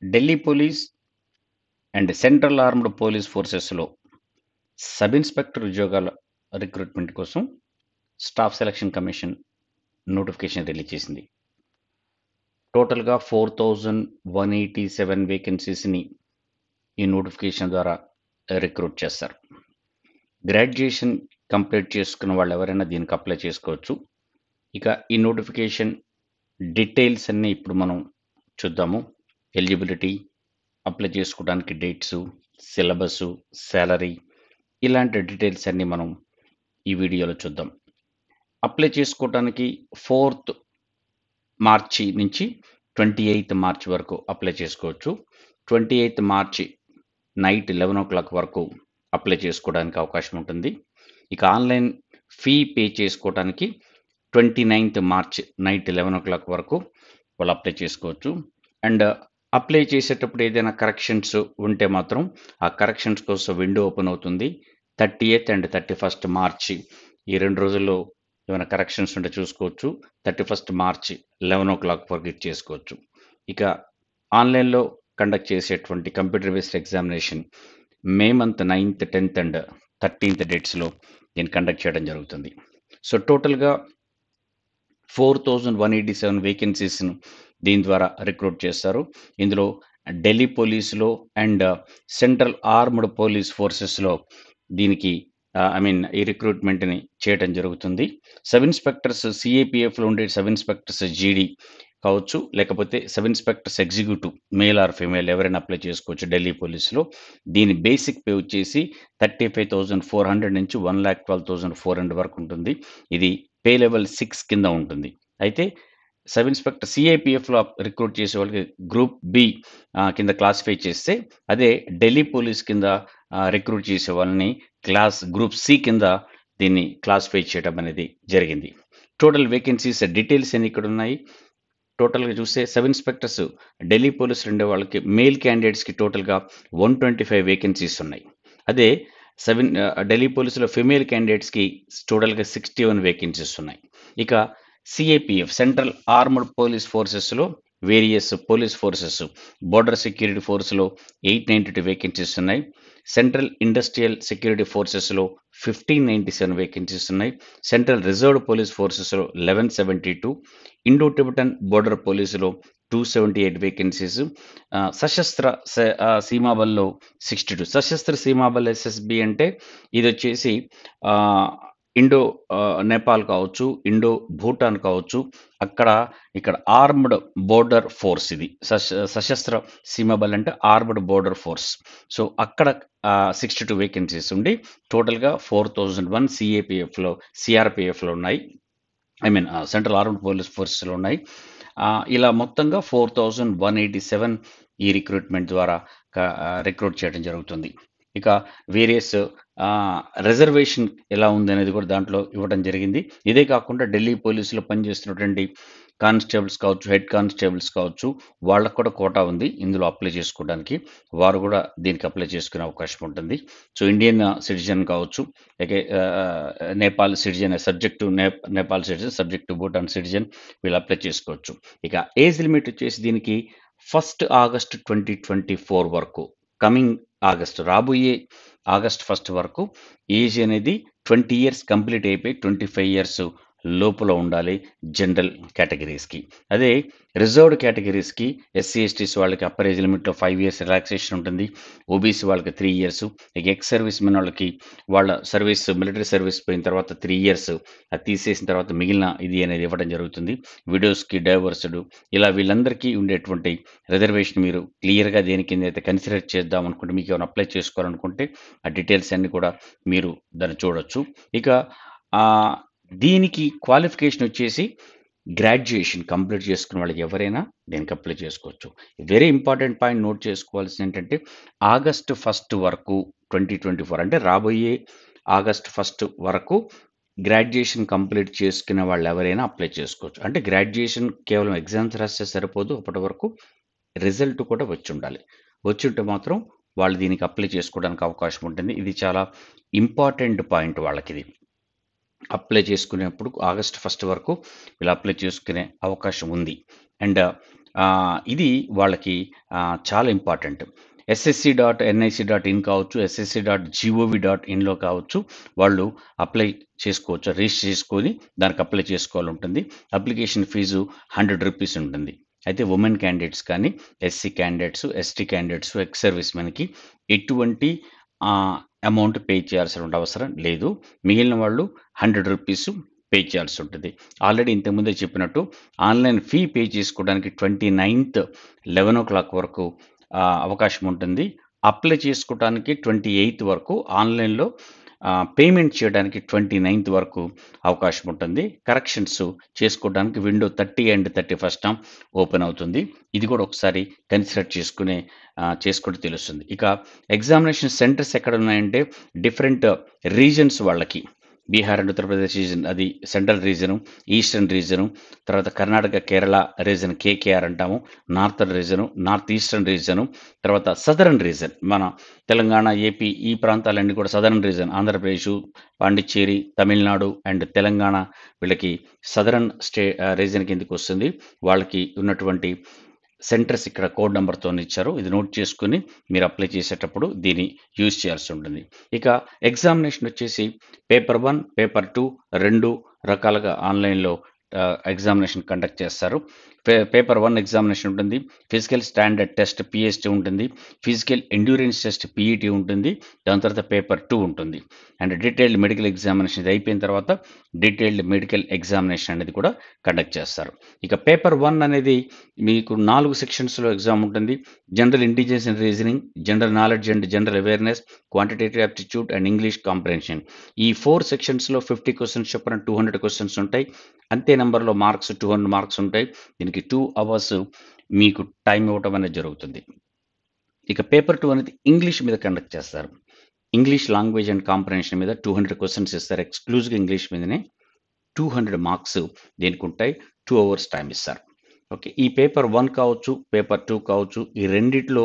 Delhi police and central armed police ఫోర్సెస్‌లో sub inspector ఉద్యోగాల రిక్రూట్‌మెంట్ కోసం staff selection commission notification release చేసింది. టోటల్‌గా 4187 వేకెన్సీస్‌ని ఈ నోటిఫికేషన్ ద్వారా రిక్రూట్ చేస్తారు. గ్రాడ్యుయేషన్ కంప్లీట్ చేసుకున్న వాళ్ళు ఎవరైనా దీనికి అప్లై చేసుకోవచ్చు. ఇక ఈ నోటిఫికేషన్ డీటెయిల్స్ అన్నీ ఇప్పుడు మనం చూద్దాము. ఎలిజిబిలిటీ, అప్లై చేసుకోవడానికి డేట్సు, సిలబసు, సాలరీ ఇలాంటి డీటెయిల్స్ అన్నీ మనం ఈ వీడియోలో చూద్దాం. అప్లై చేసుకోవడానికి 4th మార్చి నుంచి 28th మార్చ్ వరకు అప్లై చేసుకోవచ్చు. 28th మార్చి నైట్ 11:00 వరకు అప్లై చేసుకోవడానికి అవకాశం ఉంటుంది. ఇక ఆన్‌లైన్ ఫీ పే చేసుకోవడానికి 29th మార్చ్ నైట్ 11:00 వరకు వాళ్ళు అప్లై చేసుకోవచ్చు. అండ్ అప్లై చేసేటప్పుడు ఏదైనా కరెక్షన్స్ ఉంటే మాత్రం ఆ కరెక్షన్స్ కోసం విండో ఓపెన్ అవుతుంది. 30th అండ్ 31st మార్చి ఈ 2 రోజుల్లో ఏమైనా కరెక్షన్స్ ఉంటే చూసుకోవచ్చు. 31st మార్చి 11:00 వరకు ఇది చేసుకోవచ్చు. ఇక ఆన్‌లైన్‌లో కండక్ట్ చేసేటువంటి computer based examination May month 9th, 10th and 13th డేట్స్‌లో దీన్ని కండక్ట్ చేయడం జరుగుతుంది. సో టోటల్‌గా 4187 వేకెన్సీస్‌ను దీని ద్వారా రిక్రూట్ చేస్తారు. ఇందులో ఢిల్లీ పోలీస్‌లో అండ్ సెంట్రల్ ఆర్మ్డ్ పోలీస్ ఫోర్సెస్‌లో దీనికి ఈ రిక్రూట్‌మెంట్‌ని చేయటం జరుగుతుంది. సబ్ ఇన్స్‌పెక్టర్స్ సీఏపీఎఫ్‌లో ఉండే సబ్ ఇన్స్‌పెక్టర్స్ జీడీ కావచ్చు, లేకపోతే sub inspectors executive male or female ఎవరైనా అప్లై చేసుకోవచ్చు ఢిల్లీ పోలీస్‌లో. దీని బేసిక్ పే వచ్చేసి 35,400 నుంచి 1,12,400 వరకు ఉంటుంది. ఇది పే లెవెల్ 6 కింద ఉంటుంది. అయితే సబ్ ఇన్స్‌పెక్టర్ సీఐపీఎఫ్‌లో రిక్రూట్ చేసే వాళ్ళకి గ్రూప్ బి కింద క్లాసిఫై చేస్తే, అదే ఢిల్లీ పోలీస్ కింద రిక్రూట్ చేసే వాళ్ళని గ్రూప్ సి కింద దీన్ని క్లాసిఫై చేయడం అనేది జరిగింది. టోటల్ వేకెన్సీస్ డీటెయిల్స్ అన్ని ఇక్కడ ఉన్నాయి. టోటల్‌గా చూస్తే సబ్ ఇన్స్‌పెక్టర్స్ ఢిల్లీ పోలీసులో ఉండే వాళ్ళకి మేల్ క్యాండిడేట్స్‌కి టోటల్‌గా 125 వేకెన్సీస్ ఉన్నాయి. అదే ఢిల్లీ పోలీసులో ఫీమేల్ క్యాండిడేట్స్‌కి టోటల్‌గా 61 వేకెన్సీస్ ఉన్నాయి. ఇక సీఏపీఎఫ్ సెంట్రల్ ఆర్మ్డ్ పోలీస్ ఫోర్సెస్‌లో various police forces border security ఫోర్స్‌లో 892 వేకెన్సీస్ ఉన్నాయి. సెంట్రల్ ఇండస్ట్రియల్ సెక్యూరిటీ ఫోర్సెస్‌లో 1597 వేకెన్సీస్ ఉన్నాయి. సెంట్రల్ రిజర్వ్డ్ పోలీస్ ఫోర్సెస్‌లో 1172, ఇండో టిబెటన్ బోర్డర్ పోలీసులో 278 వేకెన్సీస్, సీమా బల్‌లో 62. సశస్త్ర సీమా బల్ ఎస్ఎస్‌బి అంటే ఇదొచ్చేసి ఆహ్, నేపాల్ కావచ్చు, ఇండో భూటాన్ కావచ్చు, ఇక్కడ ఆర్మ్డ్ బోర్డర్ ఫోర్స్ ఇది. సశస్త్ర సీమా బల్ అంటే ఆర్మ్డ్ బోర్డర్ ఫోర్స్. సో అక్కడ 62 వేకెన్సీస్ ఉండి టోటల్‌గా 4001 సీఆర్‌పీఎఫ్‌లో ఉన్నాయి. సెంట్రల్ ఆర్మ్డ్ పోలీస్ ఫోర్సెస్‌లో ఉన్నాయి. ఇలా మొత్తంగా 4187 ఈ రిక్రూట్‌మెంట్ ద్వారా రిక్రూట్ చేయడం జరుగుతుంది. ఇక వేరియస్ రిజర్వేషన్ ఎలా ఉందనేది కూడా దాంట్లో ఇవ్వడం జరిగింది. ఇదే కాకుండా ఢిల్లీ పోలీసులో పనిచేస్తున్నటువంటి కానిస్టేబుల్స్ కావచ్చు, హెడ్ కానిస్టేబుల్స్ కావచ్చు, వాళ్ళకి కూడా కోటా ఉంది ఇందులో అప్లై చేసుకోవడానికి. వారు కూడా దీనికి అప్లై చేసుకునే అవకాశం ఉంటుంది. సో ఇండియన్ సిటిజన్ కావచ్చు, అలాగే Nepal citizen subject to Nepal citizen, subject to Bhutan citizen వీళ్ళు అప్లై చేసుకోవచ్చు. ఇక ఏజ్ లిమిట్ వచ్చేసి దీనికి 1 ఆగస్ట్ 2024 వరకు, కమింగ్ ఆగస్ట్ రాబోయే ఆగస్ట్ 1 వరకు ఏజ్ అనేది 20 ఇయర్స్ కంప్లీట్ అయిపోయి 25 ఇయర్స్ లోపల ఉండాలి జనరల్ కేటగిరీస్‌కి. అదే రిజర్వ్డ్ కేటగిరీస్‌కి ఎస్సీ, ఎస్టీస్ వాళ్ళకి అప్పర్ ఏజ్ లిమిట్‌లో 5 ఇయర్స్ రిలాక్సేషన్ ఉంటుంది. ఓబీసీ వాళ్ళకి 3 ఇయర్స్. ఇక ఎక్స్ సర్వీస్ మెన్ వాళ్ళకి వాళ్ళ మిలిటరీ సర్వీస్ పోయిన తర్వాత 3 ఇయర్స్ అది తీసేసిన తర్వాత మిగిలిన ఇది అనేది ఇవ్వడం జరుగుతుంది. విడోస్‌కి, డైవోర్స్‌డ్ ఇలా వీళ్ళందరికీ ఉండేటువంటి రిజర్వేషన్ మీరు క్లియర్‌గా దేని కిందైతే కన్సిడర్ చేద్దాం అనుకుంటే, మీకేమైనా అప్లై చేసుకోవాలనుకుంటే ఆ డీటెయిల్స్ అన్నీ కూడా మీరు దాన్ని చూడొచ్చు. ఇక ఆహ్, దీనికి క్వాలిఫికేషన్ వచ్చేసి గ్రాడ్యుయేషన్ కంప్లీట్ చేసుకున్న వాళ్ళకి ఎవరైనా దీనికి అప్లై చేసుకోవచ్చు. వెరీ ఇంపార్టెంట్ పాయింట్ నోట్ చేసుకోవాల్సింది ఏంటంటే, ఆగస్ట్ 1 వరకు 2024 అంటే రాబోయే ఆగస్ట్ 1 వరకు గ్రాడ్యుయేషన్ కంప్లీట్ చేసుకునే వాళ్ళు ఎవరైనా అప్లై చేసుకోవచ్చు. అంటే గ్రాడ్యుయేషన్ కేవలం ఎగ్జామ్స్ రాస్తే సరిపోదు. అప్పటి వరకు రిజల్ట్ కూడా వచ్చుండాలి. వచ్చుంటే మాత్రం వాళ్ళు దీనికి అప్లై చేసుకోవడానికి అవకాశం ఉంటుంది. ఇది చాలా ఇంపార్టెంట్ పాయింట్ వాళ్ళకిది. అప్లై చేసుకునేప్పుడు ఆగస్ట్ 1 వరకు వీళ్ళు అప్లై చేసుకునే అవకాశం ఉంది. అండ్ ఇది వాళ్ళకి చాలా ఇంపార్టెంట్. ssc.nic.in కావచ్చు, ssc.gov.inలో కావచ్చు, వాళ్ళు అప్లై చేసుకోవచ్చు. రిజిస్టర్ చేసుకొని దానికి అప్లై చేసుకోవాలుంటుంది. అప్లికేషన్ ఫీజు ₹100 ఉంటుంది. అయితే ఉమెన్ క్యాండిడేట్స్ కానీ, SC candidates, ST candidates, ex service మెన్‌కి ఎటువంటి అమౌంట్ పే చేయాల్సినటువంటి అవసరం లేదు. మిగిలిన వాళ్ళు ₹100 పే చేయాల్సి ఉంటుంది. ఆల్రెడీ ఇంతకుముందే చెప్పినట్టు ఆన్‌లైన్ ఫీ పే చేసుకోవడానికి 29థ్ 11:00 వరకు అవకాశం ఉంటుంది. అప్లై చేసుకోవటానికి 28థ్ వరకు, ఆన్‌లైన్‌లో పేమెంట్ చేయడానికి 29థ్ వరకు అవకాశం ఉంటుంది. కరెక్షన్స్ చేసుకోవడానికి విండో 30 అండ్ 31 ఓపెన్ అవుతుంది. ఇది కూడా ఒకసారి కన్సిడర్ చేసుకుంటే తెలుస్తుంది. ఇక ఎగ్జామినేషన్ సెంటర్స్ ఎక్కడ ఉన్నాయంటే డిఫరెంట్ రీజన్స్ వాళ్ళకి. బీహార్ అండ్ ఉత్తరప్రదేశ్ రీజన్ అది సెంట్రల్ రీజను, ఈస్టర్న్ రీజను, తర్వాత కర్ణాటక, కేరళ రీజన్ కేకేఆర్ అంటాము, northern reason, north eastern reason, తర్వాత సదరన్ రీజన్ మన తెలంగాణ, ఏపీ ఈ ప్రాంతాలన్నీ కూడా southern reason. Andhra Pradesh, Pondicherry, Tamil Nadu and Telangana వీళ్ళకి సదరన్ రీజన్ కిందకి వస్తుంది. వాళ్ళకి ఉన్నటువంటి సెంటర్స్ ఇక్కడ కోడ్ నంబర్‌తో ఇచ్చారు. ఇది నోట్ చేసుకొని మీరు అప్లై చేసేటప్పుడు దీన్ని యూజ్ చేయాల్సి ఉంటుంది. ఇక ఎగ్జామినేషన్ వచ్చేసి పేపర్ 1, పేపర్ 2 2 రకాలుగా ఆన్‌లైన్‌లో ఎగ్జామినేషన్ కండక్ట్ చేస్తారు. పేపర్ 1 ఎగ్జామినేషన్ ఉంటుంది. ఫిజికల్ స్టాండర్డ్ టెస్ట్ పీఎస్టీ ఉంటుంది. ఫిజికల్ ఎండ్యూరెన్స్ టెస్ట్ పీఈటీ ఉంటుంది. దాని తర్వాత పేపర్ 2 ఉంటుంది. అండ్ డీటెయిల్డ్ మెడికల్ ఎగ్జామినేషన్ ఇది అయిపోయిన తర్వాత డీటెయిల్డ్ మెడికల్ ఎగ్జామినేషన్ అనేది కూడా కండక్ట్ చేస్తారు. ఇక పేపర్ 1 అనేది మీకు 4 సెక్షన్స్‌లో ఎగ్జామ్ ఉంటుంది. General intelligence and reasoning, general knowledge and general awareness, quantitative aptitude and English comprehension. ఈ 4 సెక్షన్స్‌లో 50 క్వెషన్స్ చొప్పున 200 క్వెషన్స్ ఉంటాయి. అంతే నంబర్‌లో మార్క్స్ 200 మార్క్స్ ఉంటాయి. దీనికి 2 అవర్స్ మీకు టైం ఇవ్వటం అనేది జరుగుతుంది. ఇక పేపర్ 2 అనేది ఇంగ్లీష్ మీద కండక్ట్ చేస్తారు. ఇంగ్లీష్ లాంగ్వేజ్ అండ్ కాంప్రిహెన్షన్ మీద 200 క్వెషన్స్ ఇస్తారు. ఎక్స్‌క్లూజివ్‌గా ఇంగ్లీష్ మీదనే 200 మార్క్స్ దీనికుంటాయి. 2 అవర్స్ టైం ఇస్తారు. ఓకే. ఈ పేపర్ 1 కావచ్చు, పేపర్ 2 కావచ్చు, ఈ రెండిట్లో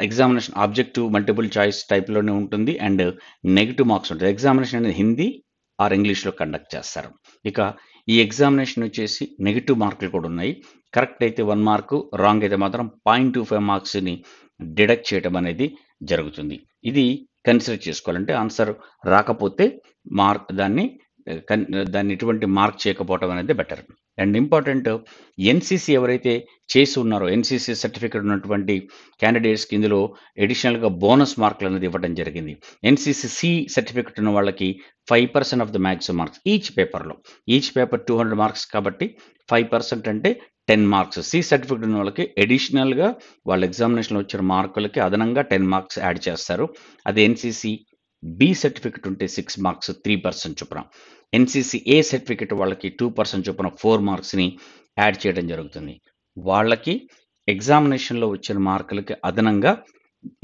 ఎగ్జామినేషన్ ఆబ్జెక్టివ్, మల్టిపుల్ చాయిస్ టైప్‌లోనే ఉంటుంది. అండ్ నెగెటివ్ మార్క్స్ ఉంటాయి. ఎగ్జామినేషన్ అనేది హిందీ ఆర్ ఇంగ్లీష్‌లో కండక్ట్ చేస్తారు. ఇక ఈ ఎగ్జామినేషన్ వచ్చేసి నెగెటివ్ మార్కులు కూడా ఉన్నాయి. కరెక్ట్ అయితే 1 మార్కు, రాంగ్ అయితే మాత్రం 0.25 మార్క్స్‌ని డిడక్ట్ చేయడం అనేది జరుగుతుంది. ఇది కన్సిడర్ చేసుకోవాలంటే ఆన్సర్ రాకపోతే దాన్ని దాన్ని ఎటువంటి మార్క్ చేయకపోవటం అనేది బెటర్. అండ్ ఇంపార్టెంట్ ఎన్‌సీసీ ఎవరైతే చేసి ఉన్నారో, ఎన్‌సీసీ సర్టిఫికేట్ ఉన్నటువంటి క్యాండిడేట్స్‌కి ఇందులో అడిషనల్‌గా బోనస్ మార్కులు అనేది ఇవ్వడం జరిగింది. ఎన్‌సీసీ సి సర్టిఫికేట్ ఉన్న వాళ్ళకి 5% of the maximum marks each పేపర్‌లో. ఈచ్ పేపర్ 200 మార్క్స్ కాబట్టి 5% అంటే 10 మార్క్స్. సి సర్టిఫికేట్ ఉన్న వాళ్ళకి అడిషనల్‌గా వాళ్ళ ఎగ్జామినేషన్‌లో వచ్చిన మార్కులకి అదనంగా 10 మార్క్స్ యాడ్ చేస్తారు. అదే ఎన్‌సీసీ బి సర్టిఫికేట్ ఉంటే 6 మార్క్స్ 3% చొప్పున. ఎన్‌సీసీ ఏ సర్టిఫికేట్ వాళ్ళకి 2% చొప్పున 4 మార్క్స్‌ని యాడ్ చేయడం జరుగుతుంది. వాళ్ళకి ఎగ్జామినేషన్‌లో వచ్చిన మార్కులకి అదనంగా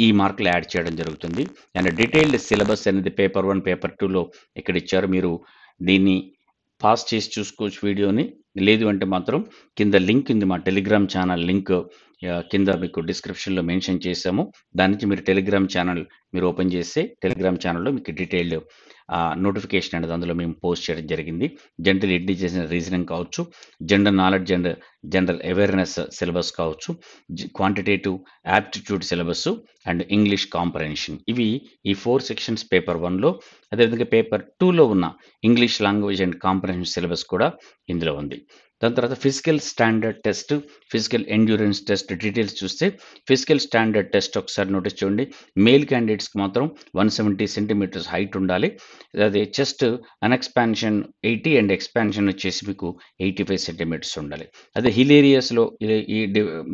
ఈ మార్కులు యాడ్ చేయడం జరుగుతుంది. అండ్ డీటెయిల్డ్ సిలబస్ అనేది పేపర్ 1, పేపర్ 2లో ఇక్కడ ఇచ్చారు. మీరు దీన్ని పాజ్ చేసి చూసుకోవచ్చు వీడియోని. లేదు అంటే మాత్రం కింద లింక్ ఉంది. మా టెలిగ్రామ్ ఛానల్ లింక్ కింద మీకు డిస్క్రిప్షన్‌లో మెన్షన్ చేశాము. దాని నుంచి మీరు టెలిగ్రామ్ ఛానల్ మీరు ఓపెన్ చేస్తే టెలిగ్రామ్ ఛానల్‌లో మీకు డీటెయిల్డ్ నోటిఫికేషన్ అనేది అందులో మేము పోస్ట్ చేయడం జరిగింది. జనరల్ ఇంటెలిజెన్స్ అండ్ రీజనింగ్ కావచ్చు, general knowledge and general awareness syllabus కావచ్చు, quantitative aptitude syllabus and English comprehension. ఇవి ఈ 4 సెక్షన్స్ పేపర్ 1లో. అదేవిధంగా పేపర్ 2లో ఉన్న English language and comprehension syllabus కూడా ఇందులో ఉంది. దాని తర్వాత physical standard test, physical endurance test details చూస్తే ఫిజికల్ స్టాండర్డ్ టెస్ట్ ఒకసారి నోటీస్ చూడండి. మేల్ క్యాండిడేట్స్‌కి మాత్రం 170 సెంటీమీటర్స్ హైట్ ఉండాలి. అదే చెస్ట్ అన్‌ఎక్స్పాన్షన్ 80 అండ్ ఎక్స్పాన్షన్ వచ్చేసి మీకు 85 సెంటీమీటర్స్ ఉండాలి. అదే హిల్ ఏరియాస్‌లో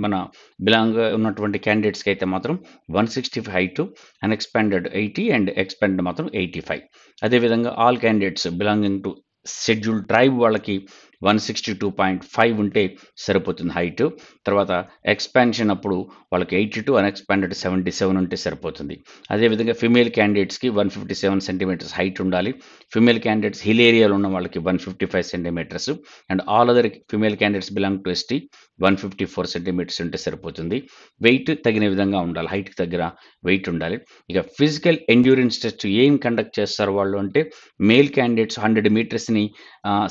మన బిలాంగ్ ఉన్నటువంటి క్యాండిడేట్స్‌కి అయితే మాత్రం 165 హైట్, అన్‌ఎక్స్పాండెడ్ 80 అండ్ ఎక్స్పాండెడ్ మాత్రం 85. అదేవిధంగా all candidates belonging to schedule tribe వాళ్ళకి 162.5 ఉంటే సరిపోతుంది హైట్. తర్వాత ఎక్స్పాన్షన్ అప్పుడు వాళ్ళకి 82, అన్‌ఎక్స్పాండెడ్ 77 ఉంటే సరిపోతుంది. అదేవిధంగా ఫీమేల్ క్యాండిడేట్స్‌కి 157 సెంటీమీటర్స్ హైట్ ఉండాలి. ఫీమేల్ క్యాండిడేట్స్ హిల్ ఏరియాలో ఉన్న వాళ్ళకి 155 centimetres. And all other female candidates belong to ST 154 centimetres ఉంటే సరిపోతుంది. వెయిట్ తగిన విధంగా ఉండాలి. హైట్‌కి తగ్గ వెయిట్ ఉండాలి. ఇక ఫిజికల్ ఎండ్యూరెన్స్ టెస్ట్ ఏం కండక్ట్ చేస్తారు వాళ్ళు అంటే, మేల్ క్యాండిడేట్స్ 100 మీటర్స్‌ని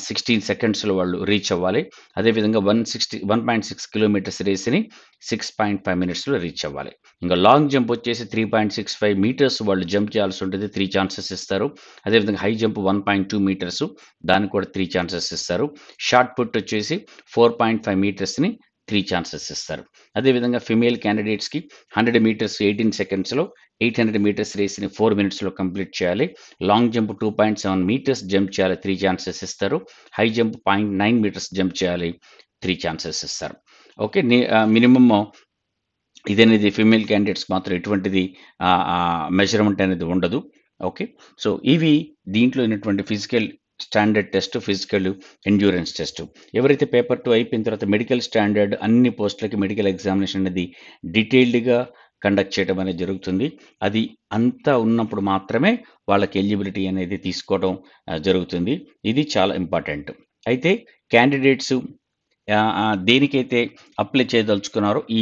16 సెకండ్స్‌లో వాళ్ళు రీచ్ అవ్వాలి. అదేవిధంగా 1.6 కిలోమీటర్స్ రేస్‌ని 6.5 మినిట్స్‌లో రీచ్ అవ్వాలి. ఇంకా లాంగ్ జంప్ వచ్చేసి 3.65 మీటర్స్ వాళ్ళు జంప్ చేయాల్సి ఉంటుంది. 3 ఛాన్సెస్ ఇస్తారు. అదేవిధంగా హై జంప్ 1.2 మీటర్స్, దానికి కూడా 3 ఛాన్సెస్ ఇస్తారు. షార్ట్ పుట్ వచ్చేసి 4.5 మీటర్స్‌ని 3 ఛాన్సెస్ ఇస్తారు. అదేవిధంగా ఫీమేల్ క్యాండిడేట్స్‌కి 100 మీటర్స్ 18 సెకండ్స్‌లో, 800 మీటర్స్ రేస్‌ని 4 మినిట్స్‌లో కంప్లీట్ చేయాలి. లాంగ్ జంప్ 2.7 మీటర్స్ జంప్ చేయాలి. 3 ఛాన్సెస్ ఇస్తారు. హై జంప్ 0.9 మీటర్స్ జంప్ చేయాలి. 3 ఛాన్సెస్ ఇస్తారు. ఓకే. మినిమమ్ ఇదనేది ఫీమేల్ క్యాండిడేట్స్‌కి మాత్రం ఎటువంటిది మెజర్‌మెంట్ అనేది ఉండదు. ఓకే. సో, ఇవి దీంట్లో ఉన్నటువంటి physical standard test, physical endurance test. ఎవరైతే పేపర్ 2 అయిపోయిన తర్వాత మెడికల్ స్టాండర్డ్ అన్ని పోస్టులకి మెడికల్ ఎగ్జామినేషన్ అనేది డీటెయిల్డ్‌గా కండక్ట్ చేయడం అనేది జరుగుతుంది. అది అంతా ఉన్నప్పుడు మాత్రమే వాళ్ళకి ఎలిజిబిలిటీ అనేది తీసుకోవడం జరుగుతుంది. ఇది చాలా ఇంపార్టెంట్. అయితే క్యాండిడేట్స్ దేనికైతే అప్లై చేయదలుచుకున్నారో ఈ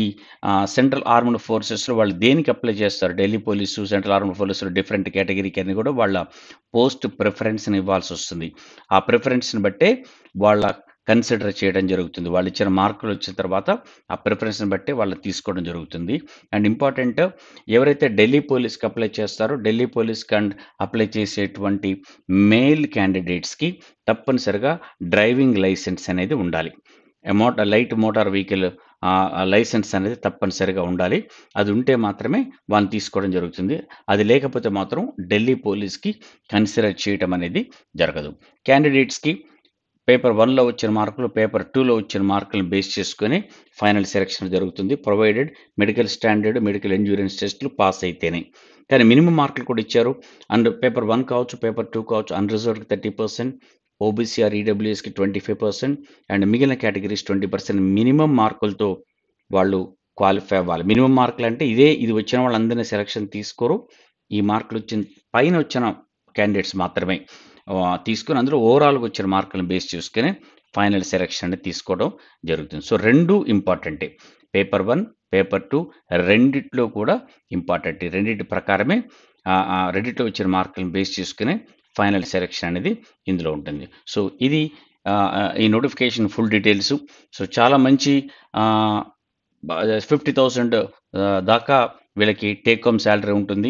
సెంట్రల్ ఆర్మ్డ్ ఫోర్సెస్‌లో వాళ్ళు దేనికి అప్లై చేస్తారు? ఢిల్లీ పోలీసు, సెంట్రల్ ఆర్మ్డ్ ఫోర్సెస్‌లో డిఫరెంట్ కేటగిరీకి అని కూడా వాళ్ళ పోస్ట్ ప్రిఫరెన్స్‌ని ఇవ్వాల్సొస్తుంది. ఆ ప్రిఫరెన్స్‌ని బట్టే వాళ్ళ కన్సిడర్ చేయడం జరుగుతుంది. వాళ్ళు ఇచ్చిన మార్కులు వచ్చిన తర్వాత ఆ ప్రిఫరెన్స్‌ని బట్టే వాళ్ళని తీసుకోవడం జరుగుతుంది. అండ్ ఇంపార్టెంట్, ఎవరైతే ఢిల్లీ పోలీస్‌కి అప్లై చేస్తారో ఢిల్లీ పోలీస్‌కి అప్లై చేసేటువంటి మేల్ క్యాండిడేట్స్‌కి తప్పనిసరిగా డ్రైవింగ్ లైసెన్స్ అనేది ఉండాలి. లైట్ మోటార్ వెహికల్ లైసెన్స్ అనేది తప్పనిసరిగా ఉండాలి. అది ఉంటే మాత్రమే వాళ్ళని తీసుకోవడం జరుగుతుంది. అది లేకపోతే మాత్రం ఢిల్లీ పోలీస్‌కి కన్సిడర్ చేయటం అనేది జరగదు. క్యాండిడేట్స్‌కి పేపర్ 1లో వచ్చిన మార్కులు, పేపర్ 2లో వచ్చిన మార్కులను బేస్ చేసుకొని ఫైనల్ సెలక్షన్ జరుగుతుంది. Provided medical standard, medical endurance టెస్ట్‌లు పాస్ అయితేనే. కానీ మినిమమ్ మార్కులు కూడా ఇచ్చారు. అండ్ పేపర్ 1 కావచ్చు, పేపర్ 2 కావచ్చు, అన్‌రిజర్వ్డ్‌కి 30%, ఓబీసీ ఆర్ ఈడబ్ల్యూఎస్‌కి 25% అండ్ మిగిలిన కేటగిరీస్ 20% మినిమమ్ మార్కులతో వాళ్ళు క్వాలిఫై అవ్వాలి. మినిమమ్ మార్కులంటే ఇది వచ్చిన వాళ్ళందరిని సెలక్షన్ తీసుకోరు. ఈ మార్కులు పైన వచ్చిన క్యాండిడేట్స్ మాత్రమే తీసుకొని అందులో ఓవరాల్‌గా వచ్చిన మార్కులను బేస్ చేసుకొని ఫైనల్ సెలక్షన్ అనేది తీసుకోవడం జరుగుతుంది. సో, 2 ఇంపార్టెంటే. పేపర్ 1, పేపర్ 2 రెండిట్లో కూడా ఇంపార్టెంటే. రెండిటి ప్రకారమే రెండిట్లో వచ్చిన మార్కులను బేస్ చేసుకొని ఫైనల్ సెలక్షన్ అనేది ఇందులో ఉంటుంది. సో, ఇది ఈ నోటిఫికేషన్ ఫుల్ డీటెయిల్స్. సో, చాలా మంచి 50,000 దాకా వీళ్ళకి టేక్ హోమ్ సాలరీ ఉంటుంది.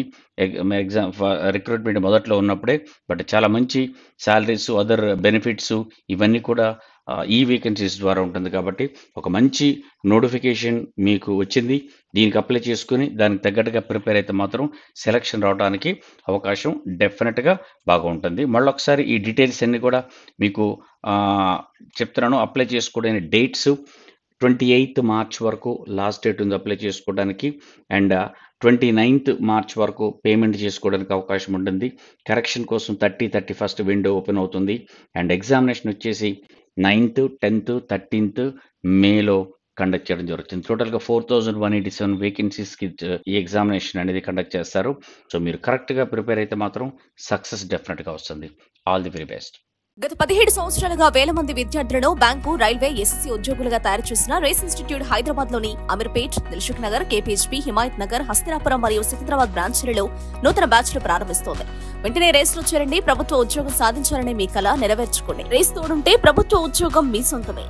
రిక్రూట్మెంట్ మొదట్లో ఉన్నప్పుడే. బట్ చాలా మంచి సాలరీస్, అదర్ బెనిఫిట్స్ ఇవన్నీ కూడా ఈ వేకెన్సీస్ ద్వారా ఉంటుంది కాబట్టి ఒక మంచి నోటిఫికేషన్ మీకు వచ్చింది. దీనికి అప్లై చేసుకొని దానికి తగ్గట్టుగా ప్రిపేర్ అయితే మాత్రం సెలక్షన్ రావడానికి అవకాశం డెఫినెట్‌గా బాగుంటుంది. మళ్ళొకసారి ఈ డీటెయిల్స్ అన్నీ కూడా మీకు చెప్తున్నాను. అప్లై చేసుకోవడానికి డేట్స్ 28th మార్చ్ వరకు లాస్ట్ డేట్ ఉంది అప్లై చేసుకోవడానికి. అండ్ 29th మార్చ్ వరకు పేమెంట్ చేసుకోవడానికి అవకాశం ఉంటుంది. కరెక్షన్ కోసం 31st విండో ఓపెన్ అవుతుంది. అండ్ ఎగ్జామినేషన్ వచ్చేసి 9th, 10th, 13th మేలో కండక్ట్ చేయడం జరుగుతుంది. టోటల్‌గా 4187 వేకెన్సీస్‌కి ఈ ఎగ్జామినేషన్ అనేది కండక్ట్ చేస్తారు. సో, మీరు కరెక్ట్‌గా ప్రిపేర్ అయితే మాత్రం సక్సెస్ డెఫినెట్‌గా వస్తుంది. All the very best. గత 17 సంవత్సరాలుగా వేల మంది విద్యార్థులను బ్యాంకు, రైల్వే, ఎస్ఎస్సీ ఉద్యోగులుగా తయారు చేసిన రేస్ ఇన్స్టిట్యూట్ హైదరాబాద్లోని అమీర్పేట్, దిల్సుఖ్ నగర్, కేపీహెచ్పీ, హిమాయత్ నగర్, హస్తినాపురం మరియు సికింద్రాబాద్ బ్రాంచ్లలో నూతన బ్యాచ్లు ప్రారంభిస్తోంది. వెంటనే రేస్లో చేరండి. ప్రభుత్వ ఉద్యోగం సాధించాలనే మీ కల నెరవేర్చుకోండి. రేస్ తోడుంటే ప్రభుత్వ ఉద్యోగం మీ సొంతమే.